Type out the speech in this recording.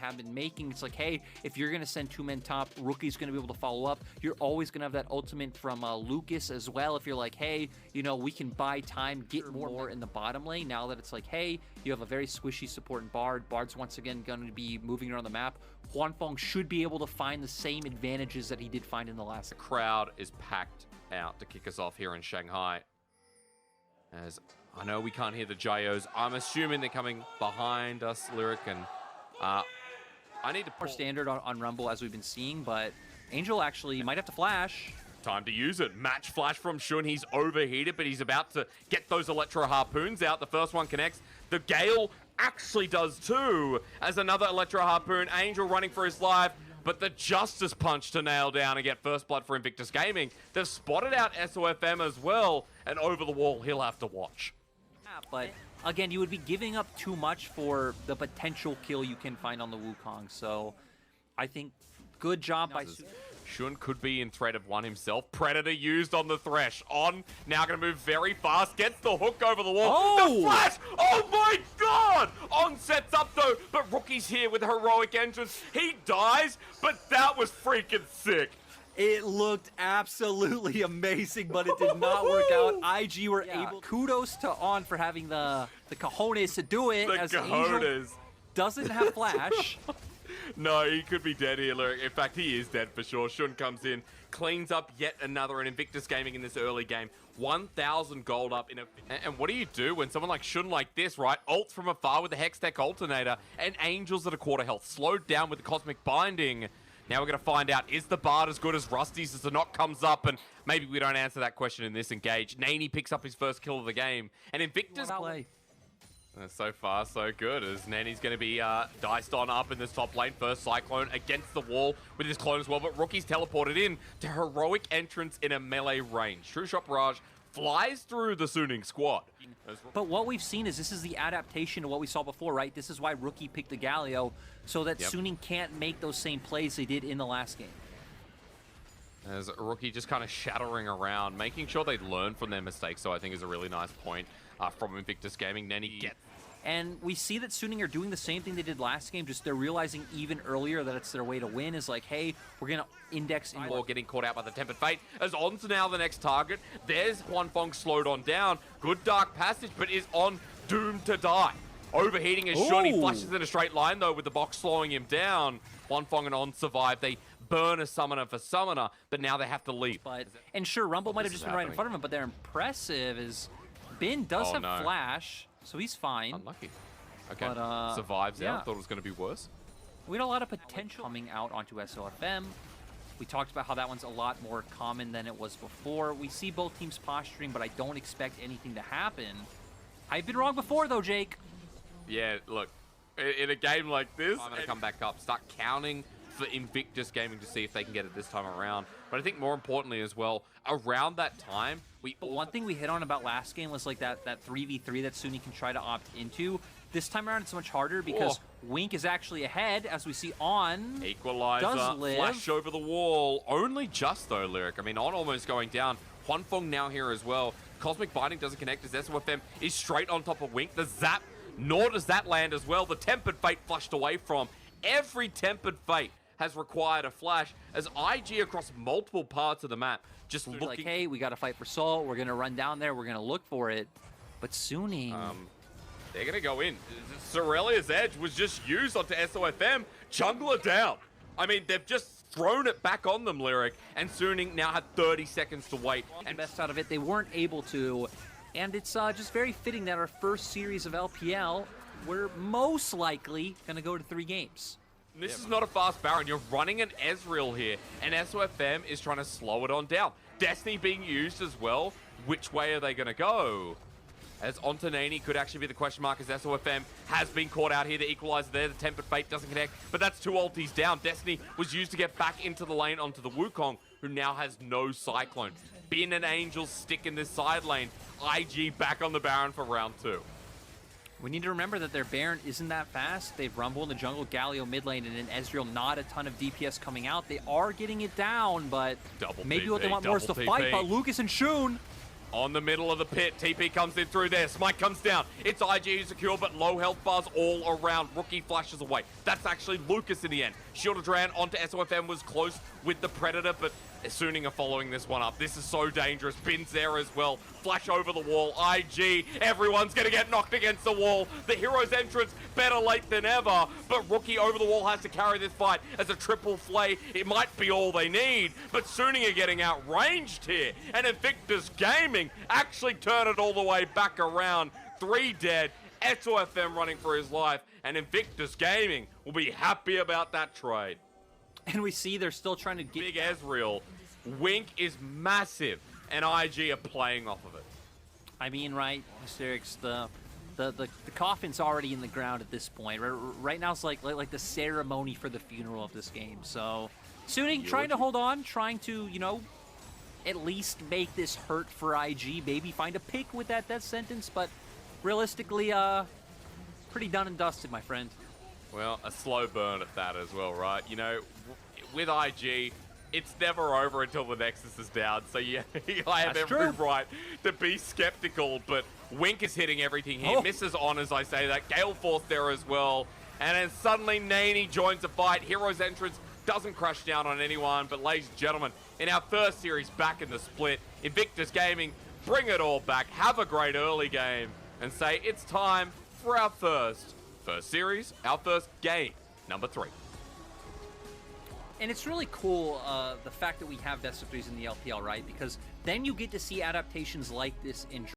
have been making. It's like, hey, if you're going to send 2-men top, Rookie's going to be able to follow up. You're always going to have that ultimate from Lucas as well. If you're like, hey, you know, we can buy time, get more in the bottom lane. Now that it's like, hey, you have a very squishy support in Bard. Bard's once again going to be moving around the map. Huanfeng should be able to find the same advantages that he did find in the last. The crowd is packed out to kick us off here in Shanghai. As I know we can't hear the gyos. I'm assuming they're coming behind us, Lyric, and I need to More standard on Rumble as we've been seeing, but Angel actually might have to flash. Time to use it. Match flash from Shun. He's overheated, but he's about to get those Electro Harpoons out. The first one connects. The Gale actually does too, as another Electro Harpoon. Angel running for his life, but the Justice Punch to nail down and get first blood for Invictus Gaming. They've spotted out SOFM as well, and over the wall, he'll have to watch. But again, you would be giving up too much for the potential kill you can find on the Wukong. So I think good job by Shun could be in threat of one himself. Predator used on the Thresh. On, now going to move very fast. Gets the hook over the wall. Oh! The flash! Oh my god! On sets up though, but Rookie's here with a heroic entrance. He dies, but that was freaking sick. It looked absolutely amazing, but it did not work out. IG were able. Kudos to On for having the cojones to do it. The as cojones. Angel doesn't have flash. No, he could be dead here, Lyric. In fact, he is dead for sure. Shun comes in, cleans up yet another, and Invictus Gaming in this early game. 1,000 gold up in a... And what do you do when someone like Shun like this, right? Ults from afar with the Hextech Alternator, and Angels at a quarter health. Slowed down with the Cosmic Binding. Now we're going to find out, is the Bard as good as Rusty's as the knock comes up? And maybe we don't answer that question in this engage. Nani picks up his first kill of the game. And Invictus... So far, so good, as Nani's going to be diced on up in this top lane. First Cyclone against the wall with his clone as well, but Rookie's teleported in to heroic entrance in a melee range. True Shot Barrage flies through the Suning squad. But what we've seen is this is the adaptation to what we saw before, right? This is why Rookie picked the Galio, so that Suning can't make those same plays they did in the last game. As Rookie just kind of shattering around, making sure they learn from their mistakes, so I think is a really nice point from Invictus Gaming. Nani gets... And we see that Suning are doing the same thing they did last game, just they're realizing even earlier that it's their way to win, is like, hey, we're going to index in... Or getting caught out by the Tempered Fate, as On's now the next target. There's Huanfeng slowed on down. Good Dark Passage, but is On doomed to die. Overheating as Shun, he flashes in a straight line, though, with the box slowing him down. Huanfeng and On survive. They burn a summoner for summoner, but now they have to leave. And sure, Rumble might have just been right in front of him, but they're impressive, as Bin does have flash, so he's fine. Unlucky. Okay, but, survives out. Thought it was going to be worse. We had a lot of potential coming out onto SOFM. We talked about how that one's a lot more common than it was before. We see both teams posturing, but I don't expect anything to happen. I've been wrong before, though, Jake. Yeah, look, in a game like this, I'm going to come back up, start counting for Invictus Gaming to see if they can get it this time around. But I think more importantly as well, around that time, But one thing we hit on about last game was like that 3v3 that Suning can try to opt into. This time around, it's much harder because Wink is actually ahead, as we see On. Equalizer, does live. Flash over the wall. Only just though, Lyric. I mean, On almost going down. Huanfeng now here as well. Cosmic Binding doesn't connect as SOFM is straight on top of Wink. The zap, nor does that land as well. The Tempered Fate flushed away from. Every Tempered Fate has required a flash, as IG across multiple parts of the map just looking like, hey, we got to fight for Salt. We're going to run down there. We're going to look for it. But Suning... they're going to go in. Sorelia's Edge was just used onto SOFM. Jungler down. I mean, they've just thrown it back on them, Lyric, and Suning now had 30 seconds to wait. And best out of it, they weren't able to. And it's just very fitting that our first series of LPL, we're most likely going to go to 3 games. This is not a fast Baron. You're running an Ezreal here, and SOFM is trying to slow it on down. Destiny being used as well. Which way are they going to go? As Ontanani could actually be the question mark, as SOFM has been caught out here. The equalizer there, the Tempered Fate doesn't connect, but that's 2 ultis down. Destiny was used to get back into the lane onto the Wukong, who now has no Cyclone. Bin and Angel stick in this side lane. IG back on the Baron for round 2. We need to remember that their Baron isn't that fast. They've Rumble in the jungle, Galio mid lane, and in Ezreal, not a ton of DPS coming out. They are getting it down, but maybe what they want more is to fight. But Lucas and Shun, On the middle of the pit, TP comes in through there. Smite comes down. It's IG who's secure, but low health bars all around. Rookie flashes away. That's actually Lucas in the end. Shield Dran onto SOFM was close with the Predator, but Suning are following this one up. This is so dangerous. Bin's there as well. Flash over the wall. IG, everyone's going to get knocked against the wall. The hero's entrance, better late than ever, but Rookie over the wall has to carry this fight as a triple flay. It might be all they need, but Suning are getting outranged here, and Invictus Gaming actually turn it all the way back around. 3 dead, SOFM running for his life, and Invictus Gaming will be happy about that trade. And we see they're still trying to get... Big Ezreal. Wink is massive, and IG are playing off of it. I mean, right, Hysterix, the coffin's already in the ground at this point. Right now it's like the ceremony for the funeral of this game. So, Suning trying to hold on, trying to, you know, at least make this hurt for IG. Maybe find a pick with that death sentence, but realistically, pretty done and dusted, my friend. Well, a slow burn at that as well, right? You know, with IG, it's never over until the Nexus is down. So yeah, I have every right to be skeptical, but Wink is hitting everything here. Misses on as I say that. Gale Force there as well. And then suddenly Nani joins the fight. Hero's entrance doesn't crash down on anyone, but ladies and gentlemen, in our first series back in the split, Invictus Gaming bring it all back, have a great early game, and say it's time for our first series, our first game, number 3. And it's really cool, the fact that we have best of 3s in the LPL, right? Because then you get to see adaptations like this in